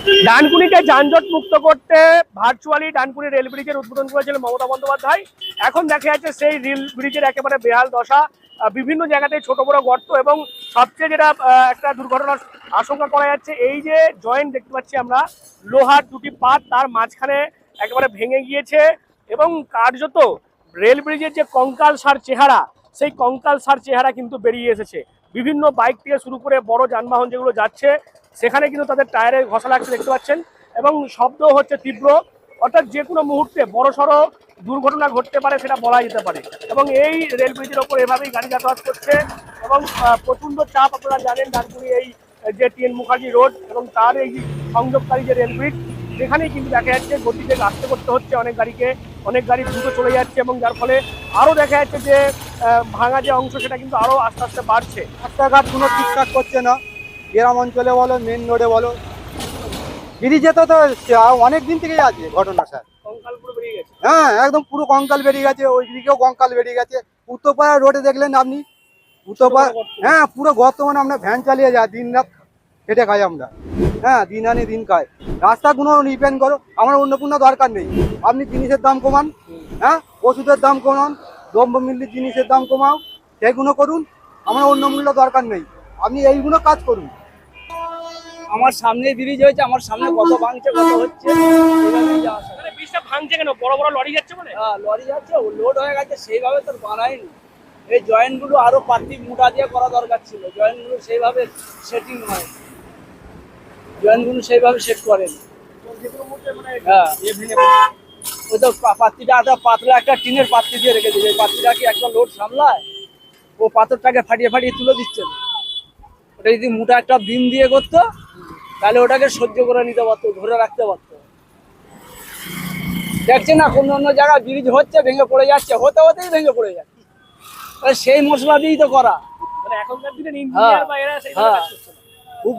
ডানকুনিকে যানজট মুক্ত করতে ভার্চুয়ালি ডানকুনি রেল ব্রিজের উদ্বোধন করেছিলেন মমতা বন্দ্যোপাধ্যায়। এখন দেখা যাচ্ছে সেই রেল ব্রিজের একেবারে বেহাল দশা, বিভিন্ন জায়গাতে ছোট বড় গর্ত, এবং সবচেয়ে যেটা একটা দুর্ঘটনার আশঙ্কা করা যাচ্ছে, এই যে জয়েন্ট দেখতে পাচ্ছি আমরা লোহার দুটি পাত, তার মাঝখানে একেবারে ভেঙে গিয়েছে এবং কার্যত রেল ব্রিজের যে কঙ্কালসার চেহারা, সেই কঙ্কালসার চেহারা কিন্তু বেরিয়ে এসেছে। বিভিন্ন বাইক থেকে শুরু করে বড় যানবাহন যেগুলো যাচ্ছে সেখানে কিন্তু তাদের টায়ারে ঘষা লাগছে দেখতে পাচ্ছেন, এবং শব্দ হচ্ছে তীব্র। অর্থাৎ যে কোনো মুহূর্তে বড়সড় দুর্ঘটনা ঘটতে পারে, সেটা বলা যেতে পারে। এবং এই রেল ব্রিজের ওপর এভাবেই গাড়ি যাতায়াত করছে এবং প্রচণ্ড চাপ। আপনারা জানেন ডানকুনি এই যে টিএন মুখার্জি রোড এবং তার এই সংযোগকারী যে রেল ব্রিজ, সেখানেই কিন্তু দেখা যাচ্ছে গতিতে আস্তে করতে হচ্ছে অনেক গাড়িকে, অনেক গাড়ি দ্রুত চলে যাচ্ছে, এবং যার ফলে আরও দেখা যাচ্ছে যে ভাঙা যে অংশ সেটা কিন্তু আরও আস্তে আস্তে বাড়ছে। রাস্তাঘাটগুলো ঠিকঠাক করছে না, গ্রাম অঞ্চলে বলো, মেন রোডে বলো। ব্রিজে তো অনেক দিন থেকেই আছে ঘটনা স্যার। কঙ্কাল পুরো বেরিয়ে গেছে। হ্যাঁ, একদম পুরো কঙ্কাল বেরিয়ে গেছে, ওই দিকেও কঙ্কাল বেরিয়ে গেছে। উত্তরপাড়া রোডে দেখলেন আপনি, উত্তরপাড়া, হ্যাঁ পুরো গর্ত, মানে আমরা ভ্যান চালিয়ে যাই, দিন রাত খেটে খাই আমরা। হ্যাঁ, দিন আনি দিন খাই। রাস্তাগুলো রিপেয়ার করো, আমার অন্য কোনো দরকার নেই। আপনি জিনিসের দাম কমান, হ্যাঁ ওষুধের দাম কমান, দ্রব্যমূল্যের জিনিসের দাম কমাও, সেগুলো করুন। আমার অন্য মূল্য দরকার নেই, আপনি এইগুলো কাজ করুন। আমার সামনে ব্রিজ হয়েছে, আমার সামনে কত ভাঙছে কত হচ্ছে, ব্রিজটা ভাঙছে কেন? বড় বড় লরি যাচ্ছে বলে? হ্যাঁ লরি যাচ্ছে, লোড হয়ে গেছে, সেইভাবে তো বানায়নি। এই জয়েন্টগুলো আরো পাতি মোটা দিয়ে করা দরকার ছিল, জয়েন্টগুলো সেইভাবে সেটিং হয়, জয়েন্টগুলো সেইভাবে সেট করেন। হ্যাঁ, ওই তো পাত্রিটা পাতলা একটা টিনের পাত্রি দিয়ে রেখে দিয়েছে, পাত্রিটা কি একটা লোড সামলায়? ও পাথরটাকে ফাটিয়ে ফাটিয়ে তুলে দিচ্ছে না। ওটা যদি মোটা একটা বিম দিয়ে করতো তাহলে ওটাকে সহ্য করে নিতে পারতো, ধরে রাখতে পারতো। দেখছে না কোন অন্য জায়গায় ব্রিজ হচ্ছে, ভেঙে পড়ে যাচ্ছে, হতে হতেই ভেঙে পড়ে যাচ্ছে। সেই মশলা দিয়েই তো করা। মানে এখনকার দিনে ইঞ্জিনিয়ার বা এরা সেইভাবে কাজ করছে না।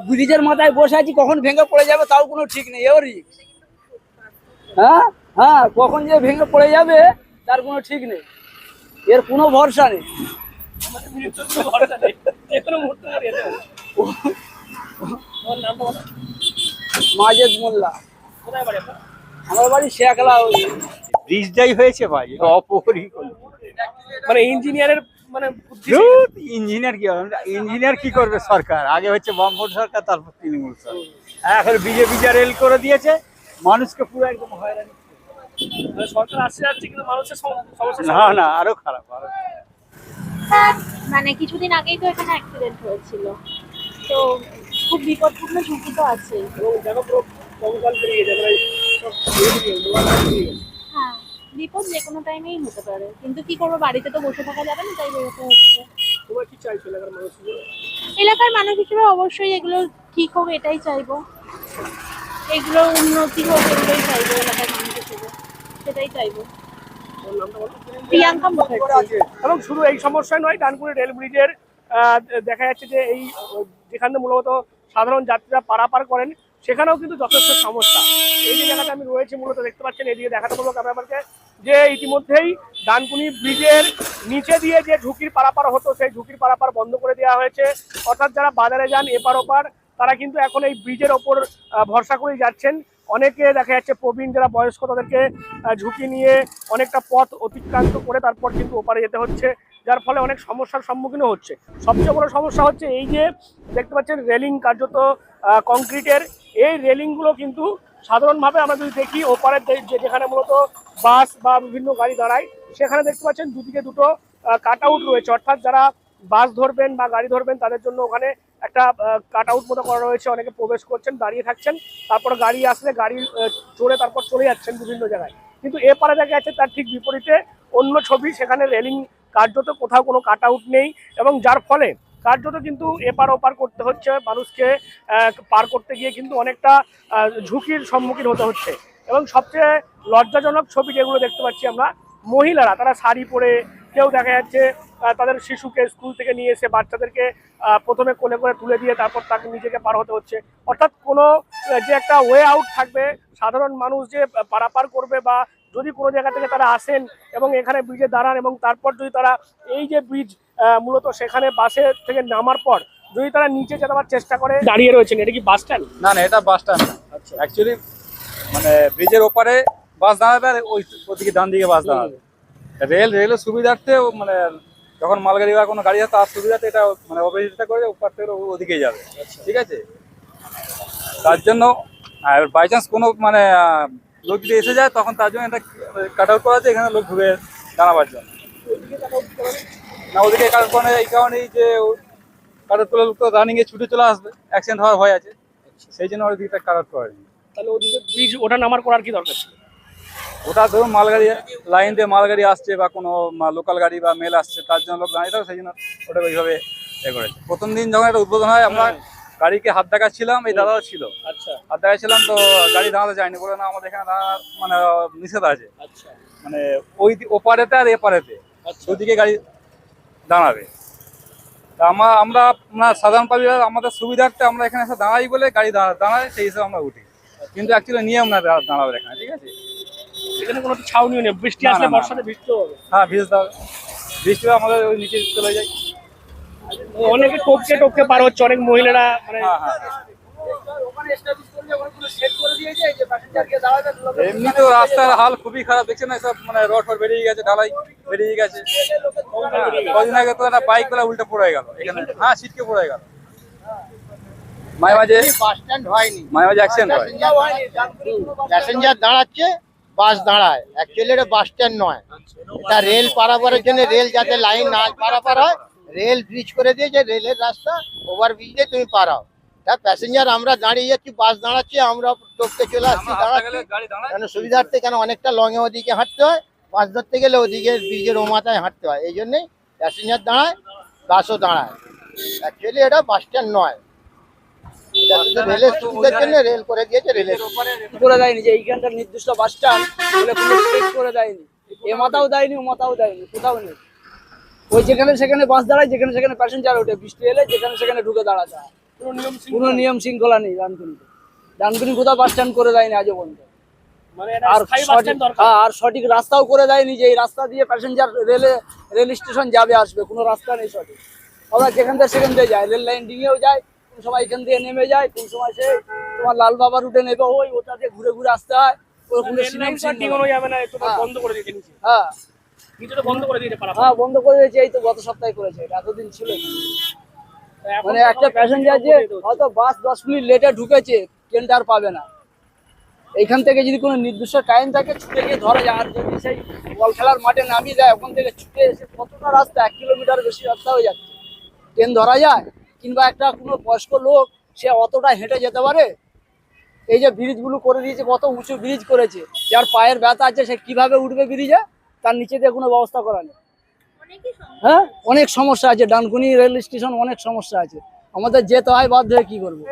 ব্রিজের মাথায় বসে আছি, কখন ভেঙে পড়ে যাবে তাও কোনো ঠিক নেই, এও রিস্ক। হ্যাঁ হ্যাঁ, কখন যে ভেঙে পড়ে যাবে তার কোনো ঠিক নেই, এর কোনো ভরসা নেই। মানে মৃত্যুর কোনো ভরসা নেই, যে কোনো মুহূর্তে মরে যেতে পারে। ওর নামটা বলো। মাজেদ মোল্লা। কোথায় বাড়ি আপনার? আমার বাড়ি শেখলা। ব্রিজটাই হয়েছে ভাই, অপরিকল্পিত। মানে ইঞ্জিনিয়ারের মানে বুদ্ধি। ইঞ্জিনিয়ার কি হবে? ইঞ্জিনিয়ার কি করবে? সরকার আগে হচ্ছে বামফ্রন্ট সরকার, তারপর তৃণমূল সরকার। এখন বিজেপি যা রেল করে দিয়েছে, মানুষকে পুরো একদম হয়রানি। মানে সরকার আসছে যাচ্ছে কিন্তু মানুষের সমস্যা না না, আরো খারাপ, আরো। মানে কিছুদিন আগেই তো এখানে অ্যাক্সিডেন্ট হয়েছিল, তো খুব বিপদপূর্ণ ঝুঁকি তো আছে। এবং দেখো পুরো কঙ্কাল বেরিয়ে গেছে, মানে সব বেরিয়ে গেছে, লোহার পাত বেরিয়ে গেছে। হ্যাঁ, বিপদ যে কোনো টাইমেই হতে পারে, কিন্তু কি করবো, বাড়িতে তো বসে থাকা যাবে না, তাই বেরোতে হচ্ছে। তোমার কি চাইছো এলাকার মানুষ? এলাকার মানুষ হিসেবে অবশ্যই এগুলো ঠিক হোক এটাই চাইবো, এগুলো উন্নতি হোক এগুলোই চাইবো, এলাকার মানুষ হিসেবে সেটাই চাইবো। ওর নামটা বলো। প্রিয়াঙ্কা মুখার্জি। এবং শুধু এই সমস্যা নয়, ডানকুনি রেল ব্রিজের দেখা যাচ্ছে যে এই যেখানে মূলত সাধারণ যাত্রীরা পারাপার করেন, সেখানেও কিন্তু যথেষ্ট সমস্যা। এই যে জায়গাটা আমি রয়েছি মূলত দেখতে পাচ্ছেন, এদিকে দেখাতে বলবো ক্যামেরাম্যানকে, যে ইতিমধ্যেই ডানকুনি ব্রিজের নিচে দিয়ে যে ঝুঁকির পারাপার হতো, সেই ঝুঁকির পারাপার বন্ধ করে দেওয়া হয়েছে। অর্থাৎ যারা বাজারে যান এপার ওপার, তারা কিন্তু এখন এই ব্রিজের ওপর ভরসা করেই যাচ্ছেন। অনেকে দেখা যাচ্ছে প্রবীণ যারা বয়স্ক, তাদেরকে ঝুঁকি নিয়ে অনেকটা পথ অতিক্রান্ত করে তারপর কিন্তু ওপারে যেতে হচ্ছে, যার ফলে অনেক সমস্যার সম্মুখীনও হচ্ছে। সবচেয়ে বড় সমস্যা হচ্ছে এই যে দেখতে পাচ্ছেন রেলিং, কার্যত কংক্রিটের এই রেলিংগুলো কিন্তু সাধারণভাবে আমরা যদি দেখি ওপারের যেখানে মূলত বাস বা বিভিন্ন গাড়ি দাঁড়ায়, সেখানে দেখতে পাচ্ছেন দুদিকে দুটো কাট আউট রয়েছে। অর্থাৎ যারা বাস ধরবেন বা গাড়ি ধরবেন তাদের জন্য ওখানে একটা কাট আউট মতো করা রয়েছে, অনেকে প্রবেশ করছেন, দাঁড়িয়ে থাকছেন, তারপর গাড়ি আসলে গাড়ি চড়ে তারপর চলে যাচ্ছেন বিভিন্ন জায়গায়। কিন্তু এপারে দেখা যাচ্ছে তার ঠিক বিপরীতে অন্য ছবি, সেখানে রেলিং কার্যত কোথাও কোনো কাট আউট নেই, এবং যার ফলে কার্যত কিন্তু এপার ওপার করতে হচ্ছে মানুষকে, পার করতে গিয়ে কিন্তু অনেকটা ঝুঁকির সম্মুখীন হতে হচ্ছে। এবং সবচেয়ে লজ্জাজনক ছবি যেগুলো দেখতে পাচ্ছি আমরা, মহিলারা তারা শাড়ি পরে, কেউ দেখা যাচ্ছে তাদের শিশুকে স্কুল থেকে নিয়ে এসে বাচ্চাদেরকে প্রথমে কোলে করে তুলে দিয়ে তারপর তাকে নিজেকে পার হতে হচ্ছে। অর্থাৎ কোনো যে একটা ওয়ে আউট থাকবে, সাধারণ মানুষ যে পারাপার করবে, বা যদি কোনো জায়গা থেকে তারা আসেন এবং এখানে ব্রিজে দাঁড়ান এবং তারপর যদি তারা এই যে ব্রিজ মূলত সেখানে বাসে থেকে নামার পর যদি তারা নিচে যাওয়ার চেষ্টা করে, দাঁড়িয়ে রয়েছেন, এটা কি বাস স্ট্যান্ড? না না, এটা বাস স্ট্যান্ড না, আচ্ছা অ্যাকচুয়ালি মানে ব্রিজের ওপারে বাস দাঁড়াবে আর ওদিকে ডান দিকে বাস দাঁড়াবে। রেলের সুবিধার্থে মানে যখন মালগাড়ি বা কোনো গাড়ি হয় তার সুবিধাতে এটা মানে ওভারব্রিজটা করে ওপার থেকে ওদিকে যাবে, ঠিক আছে। তার জন্য আর বাই চান্স কোনো মানে লোক যদি এসে যায় তখন তার জন্য এটা কাট আউট করা আছে, এখানে লোক ঢুকে দাঁড়াবার জন্য। না ওদিকে কাট আউট করে এই কারণেই যে কাট আউট করলে লোক তো রানিংয়ে ছুটে চলে আসবে, অ্যাক্সিডেন্ট হওয়ার ভয় আছে, সেই জন্য ওই দিকটা কাট আউট করা যায়। তাহলে ওদিকে ব্রিজ ওঠা নামার করার কি দরকার ছিল? ওটা ধরুন মালগাড়ি লাইন দিয়ে মালগাড়ি আসছে বা কোনো লোকাল গাড়ি বা মেল আসছে তার জন্য লোক দাঁড়িয়ে থাকে, সেই জন্য ওটা ওইভাবে করেছে। প্রথম দিন যখন এটা উদ্বোধন হয় আমরা গাড়িকে হাত দেখাচ্ছিলাম, এই দাদাও ছিল, আচ্ছা হাত দেখাচ্ছিলাম তো গাড়ি দাঁড়াতে যায়নি, বলে না আমাদের এখানে দাঁড়ানোর মানে নিষেধ আছে, আচ্ছা মানে ওই ওপারেতে আর এপারেতে দুদিকে গাড়ি দাঁড়াবে। তা আমরা সাধারণ পাবলিক আমাদের সুবিধার্থে আমরা এখানে এসে দাঁড়াই বলে গাড়ি দাঁড়ায় সেই হিসেবে আমরা উঠি, কিন্তু অ্যাকচুয়ালি নিয়ম না দাঁড়াবে এখানে, ঠিক আছে। এখানে কোনো ছাউনিও নেই, বৃষ্টি না, আসলে না, না, বর্ষাতে বৃষ্টি হবে। হ্যাঁ ভিজতে হবে, বৃষ্টি হলে আমাদের ওই নিচে চলে যায়। অনেকে টপকে টপকে পার হচ্ছে, অনেক মহিলারা মানে হ্যাঁ হ্যাঁ ওখানে এস্টাবলিশ করলে ওখানে কোনো সেট করে দিয়েছে যে প্যাসেঞ্জার গিয়ে দাঁড়াবে, এমনি তো রাস্তার হাল খুবই খারাপ, দেখছেন না সব মানে রড ফড বেরিয়ে গেছে, ঢালাই বেরিয়ে গেছে। কদিন আগে তো একটা বাইক গুলা উল্টে পড়ে গেল এখানে, হ্যাঁ ছিটকে পড়ে গেল, মাঝে মাঝে বাস স্ট্যান্ড হয়নি, মাঝে মাঝে অ্যাক্সিডেন্ট হয়। প্যাসেঞ্জার দাঁড়াচ্ছে, বাস দাঁড়ায়। অ্যাকচুয়ালি এটা বাস স্ট্যান্ড নয়, এটা রেল পারাপারের জন্য, রেল যাতে লাইন না পারাপার হয় রেল ব্রিজ করে দিয়েছে, রেলের রাস্তা ওভার ব্রিজ দিয়ে তুমি পারাও। তা প্যাসেঞ্জার আমরা দাঁড়িয়ে যাচ্ছি, বাস দাঁড়াচ্ছে, আমরা টপকে চলে আসছি দাঁড়াচ্ছি, গাড়ি দাঁড়ায় কেন সুবিধার্থে, কেন অনেকটা লঙে ওদিকে হাঁটতে হয়, বাস ধরতে গেলে ওদিকে ব্রিজের ও মাথায় হাঁটতে হয়, এই জন্যই প্যাসেঞ্জার দাঁড়ায়, বাসও দাঁড়ায়। অ্যাকচুয়ালি এটা বাস স্ট্যান্ড নয়, এটা শুধু রেলের সুবিধার জন্য রেল করে দিয়েছে, রেলের করে দেয়নি যে এইখানটার নির্দিষ্ট বাস স্ট্যান্ড বলে কোনো চেক করে দেয়নি, এ মাথাও দেয়নি ও মাথাও দেয়নি, কোথাও নেই। ওই যেখানে সেখানে বাস দাঁড়ায়, যেখানে সেখানে প্যাসেঞ্জার ওঠে, বৃষ্টি এলে যেখানে সেখানে ঢুকে দাঁড়াতে হয়, কোনো নিয়ম শৃঙ্খলা নেই। ডানকুনি কোথাও বাস স্ট্যান্ড করে দেয়নি আজও পর্যন্ত। মানে এটা আর স্থায়ী বাস স্ট্যান্ড দরকার। আর সঠিক রাস্তাও করে দেয়নি যে এই রাস্তা দিয়ে প্যাসেঞ্জার রেল স্টেশন যাবে আসবে, কোনো রাস্তা নেই সঠিক। ওরা যেখান থেকে সেখান থেকে যায়, রেল লাইন ডিঙেও যায়, কোন সময় এখান থেকে নেমে যায়, কোন সময় সে তোমার লাল বাবা রুটে নেবে, ওই ওটা দিয়ে ঘুরে ঘুরে আসতে হয়, ওর কোনো রেল লাইন তো আর ডিঙানো যাবে না, একটু হ্যাঁ। বন্ধ করে দিয়েছে নিচে, হ্যাঁ নিচে তো বন্ধ করে দিয়েছে পারাপার। হ্যাঁ বন্ধ করে দিয়েছে, এই তো গত সপ্তাহে করেছে, এটা এতদিন ছিল না। এখন মানে তো একটা সব প্যাসেঞ্জার যে হয়তো বাস 10 মিনিট লেটে ঢুকেছে, ট্রেনটা আর পাবে না। এইখান থেকে যদি কোনো নির্দিষ্ট টাইম থাকে ছুটে গিয়ে ধরা যায়, আর যদি সেই বল খেলার মাঠে নামিয়ে দেয় ওখান থেকে ছুটে এসে কতটা রাস্তা, 1 কিলোমিটার বেশি রাস্তা হয়ে যাচ্ছে, ট্রেন ধরা যায়? কিংবা একটা কোনো বয়স্ক লোক সে অতটা হেঁটে যেতে পারে? এই যে ব্রিজগুলো করে দিয়েছে, কত উঁচু ব্রিজ করেছে, যার পায়ের ব্যথা আছে সে কিভাবে উঠবে ব্রিজে, তার নিচে দিয়ে কোনো ব্যবস্থা করা নেই। হ্যাঁ অনেক সমস্যা আছে, ডানকুনি রেল স্টেশন অনেক সমস্যা আছে, আমাদের যেতে হয় বাধ্য হয়ে, কি করবো।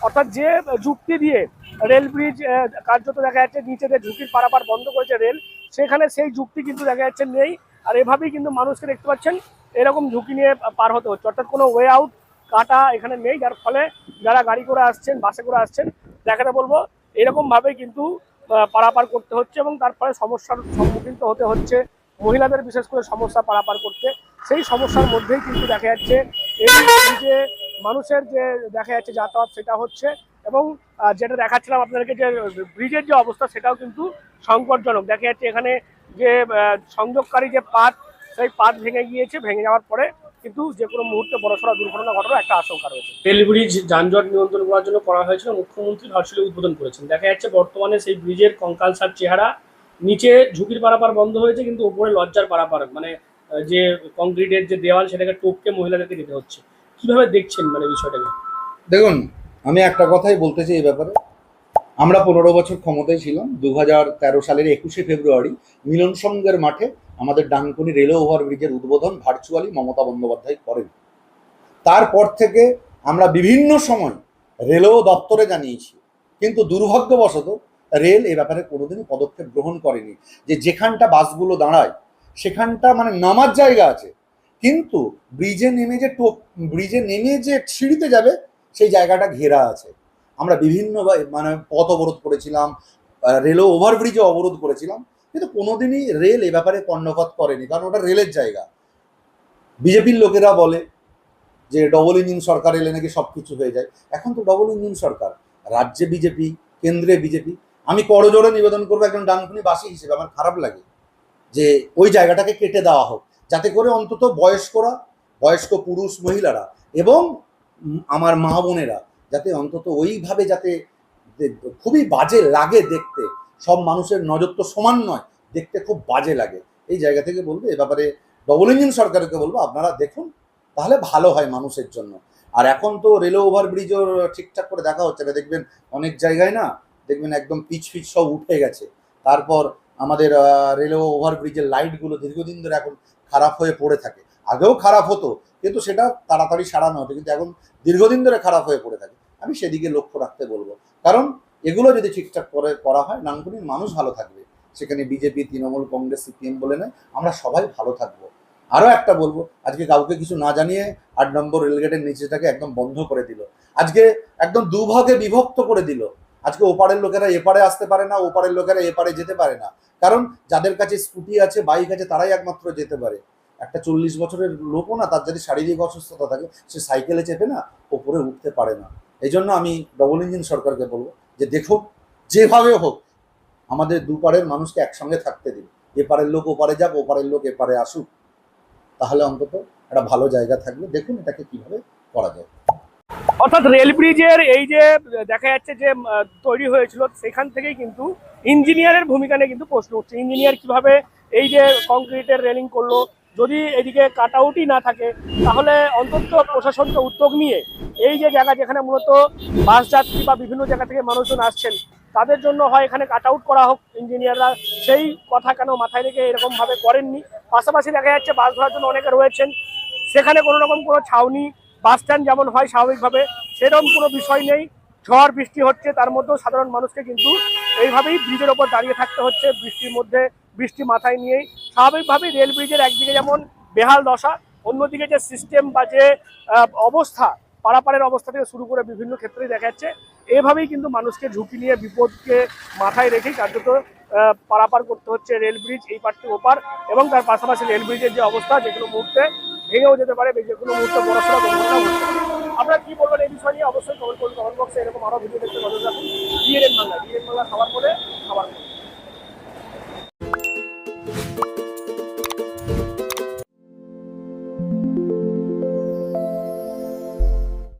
অর্থাৎ যে যুক্তি দিয়ে রেল ব্রিজ কার্যত দেখা যাচ্ছে নিচে দিয়ে ঝুঁকির পারাপার বন্ধ করেছে রেল, সেখানে সেই যুক্তি কিন্তু দেখা যাচ্ছে নেই। আর এভাবেই কিন্তু মানুষকে দেখতে পাচ্ছেন এরকম ঝুঁকি নিয়ে পার হতে হচ্ছে, অর্থাৎ কোনো ওয়ে আউট কাটা এখানে নেই, যার ফলে যারা গাড়ি করে আসছেন, বাসে করে আসছেন, দেখাতে বলবো এরকম ভাবে কিন্তু পারাপার করতে হচ্ছে, এবং তার ফলে সমস্যার সম্মুখীন তো হতে হচ্ছে মহিলাদের, বিশেষ করে সমস্যা পারাপার করতে। সেই সমস্যার মধ্যেই কিন্তু দেখা যাচ্ছে এই যে মানুষের যে দেখা যাচ্ছে যাতায়াত সেটা হচ্ছে, এবং যেটা দেখাচ্ছিলাম আপনাদেরকে যে ব্রিজের যে অবস্থা সেটাও কিন্তু সংকটজনক। দেখা যাচ্ছে এখানে যে সংযোগকারী যে পাত, সেই পাত ভেঙে গিয়েছে, ভেঙে যাওয়ার পরে কিন্তু যে কোনো মুহূর্তে বড়সড় দুর্ঘটনা ঘটার একটা আশঙ্কা রয়েছে। রেল ব্রিজ যানজট নিয়ন্ত্রণ করার জন্য করা হয়েছিল, মুখ্যমন্ত্রী ভার্চুয়ালি উদ্বোধন করেছেন। দেখা যাচ্ছে বর্তমানে সেই ব্রিজের কঙ্কালসার চেহারা, নিচে ঝুঁকির পারাপার বন্ধ হয়েছে, কিন্তু উপরে লজ্জার পারাপার, মানে যে কংক্রিটের যে দেওয়াল সেটাকে টপকে মহিলাদেরকে যেতে হচ্ছে। কিভাবে দেখছেন মানে বিষয়টাকে? দেখুন, আমি একটা কথাই বলতে চাই এই ব্যাপারে। আমরা 15 বছর ক্ষমতায় ছিলাম। 2013 সালের 21শে ফেব্রুয়ারি মিলন সংঘের মাঠে আমাদের ডানকুনি রেলওয়ে ওভারব্রিজের উদ্বোধন ভার্চুয়ালি মমতা বন্দ্যোপাধ্যায় করেন। তারপর থেকে আমরা বিভিন্ন সময় রেলওয়ে দপ্তরে জানিয়েছি, কিন্তু দুর্ভাগ্যবশত রেল এ ব্যাপারে কোনোদিনই পদক্ষেপ গ্রহণ করেনি। যে যেখানটা বাসগুলো দাঁড়ায় সেখানটা মানে নামার জায়গা আছে, কিন্তু ব্রিজে নেমে যে সিঁড়িতে যাবে সেই জায়গাটা ঘেরা আছে। আমরা বিভিন্ন মানে পথ অবরোধ করেছিলাম, রেলও ওভারব্রিজে অবরোধ করেছিলাম, কিন্তু কোনোদিনই রেল এ ব্যাপারে কর্ণপাত করেনি, কারণ ওটা রেলের জায়গা। বিজেপির লোকেরা বলে যে ডবল ইঞ্জিন সরকার এলে নাকি সব কিছু হয়ে যায়। এখন তো ডবল ইঞ্জিন সরকার, রাজ্যে বিজেপি, কেন্দ্রে বিজেপি। আমি করজোড়ে নিবেদন করবো একজন ডানকুনিবাসী হিসেবে, আমার খারাপ লাগে যে ওই জায়গাটাকে কেটে দেওয়া হোক, যাতে করে অন্তত বয়স্ক পুরুষ মহিলারা এবং আমার মা বোনেরা যাতে অন্তত ওইভাবে যাতে খুবই বাজে লাগে দেখতে। সব মানুষের নজর তো সমান নয়, দেখতে খুব বাজে লাগে। এই জায়গা থেকে বলবো, এ ব্যাপারে ডবল ইঞ্জিন সরকারকে বলবো আপনারা দেখুন, তাহলে ভালো হয় মানুষের জন্য। আর এখন তো রেলওয়ে ওভারব্রিজও ঠিকঠাক করে দেখা হচ্ছে না, দেখবেন অনেক জায়গায় না, দেখবেন একদম পিচ সব উঠে গেছে। তারপর আমাদের রেলওয়ে ওভারব্রিজের লাইটগুলো দীর্ঘদিন ধরে এখন খারাপ হয়ে পড়ে থাকে। আগেও খারাপ হতো, কিন্তু সেটা তাড়াতাড়ি সারানো হতো, কিন্তু এখন দীর্ঘদিন ধরে খারাপ হয়ে পড়ে থাকে। আমি সেদিকে লক্ষ্য রাখতে বলবো, কারণ এগুলো যদি ঠিকঠাক করে করা হয়, ডানকুনির মানুষ ভালো থাকবে। সেখানে বিজেপি, তৃণমূল, কংগ্রেস, সিপিএম বলে নয়, আমরা সবাই ভালো থাকবো। আরও একটা বলবো, আজকে কাউকে কিছু না জানিয়ে 8 নম্বর রেলগেটের নিচেটাকে একদম বন্ধ করে দিল। আজকে একদম দুভাগে বিভক্ত করে দিল। আজকে ওপারের লোকেরা এপারে আসতে পারে না, ওপারের লোকেরা এপারে যেতে পারে না। কারণ যাদের কাছে স্কুটি আছে, বাইক আছে, তারাই একমাত্র যেতে পারে। একটা 40 বছরের লোকও না, তার যদি শারীরিক অসুস্থতা থাকে, সে সাইকেলে চেপে না ওপরে উঠতে পারে না। এই জন্য আমি ডবল ইঞ্জিন সরকারকে বলবো যে দেখুন, যেভাবে হোক আমাদের দুপারের মানুষকে একসঙ্গে থাকতে দিন। এপারের লোক ওপারে যাক, ওপারের লোক এপারে আসুক, তাহলে অন্তত একটা ভালো জায়গা থাকবে। দেখুন এটাকে কিভাবে করা যায়। অর্থাৎ রেল ব্রিজের এই যে দেখা যাচ্ছে যে তৈরি হয়েছিল, সেখান থেকেই কিন্তু ইঞ্জিনিয়ারের ভূমিকা নিয়ে কিন্তু প্রশ্ন উঠছে। ইঞ্জিনিয়ার কিভাবে এই যে কংক্রিটের রেলিং করলো, যদি এদিকে কাট আউটই না থাকে, তাহলে অন্তত প্রশাসনকে উদ্যোগ নিয়ে এই যে জায়গা যেখানে মূলত বাস যাত্রী বা বিভিন্ন জায়গা থেকে মানুষজন আসছেন, তাদের জন্য হয় এখানে কাট আউট করা হোক। ইঞ্জিনিয়াররা সেই কথা কেন মাথায় রেখে এরকমভাবে করেননি। পাশাপাশি দেখা যাচ্ছে বাস ধরার জন্য অনেকে রয়েছেন, সেখানে কোনো রকম কোনো ছাউনি, বাস স্ট্যান্ড যেমন হয় স্বাভাবিকভাবে, সেরকম কোনো বিষয় নেই। ঝড় বৃষ্টি হচ্ছে, তার মধ্যেও সাধারণ মানুষকে কিন্তু এইভাবেই ব্রিজের ওপর দাঁড়িয়ে থাকতে হচ্ছে, বৃষ্টির মধ্যে, বৃষ্টি মাথায় নিয়েই। স্বাভাবিকভাবেই রেল ব্রিজের একদিকে যেমন বেহাল দশা, অন্যদিকে যে সিস্টেম বা যে অবস্থা, পারাপারের অবস্থা থেকে শুরু করে বিভিন্ন ক্ষেত্রেই দেখা যাচ্ছে এভাবেই কিন্তু মানুষকে ঝুঁকি নিয়ে, বিপদকে মাথায় রেখেই কার্যত পারাপার করতে হচ্ছে রেল ব্রিজ এই পার থেকে ওপার। এবং তার পাশাপাশি রেল ব্রিজের যে অবস্থা, যে কোনো মুহূর্তে ভেঙেও যেতে পারে, যে কোনো মুহূর্তে বড়সড় দুর্ঘটনা ঘটতে পারে। আপনারা কি বলবেন এই বিষয় নিয়ে? অবশ্যই কমেন্ট করুন কমেন্ট বক্সে। এরকম আরো ভিডিও দেখতে নজর রাখুন ডিএনএন বাংলা। ডিএনএন বাংলা সবার পরে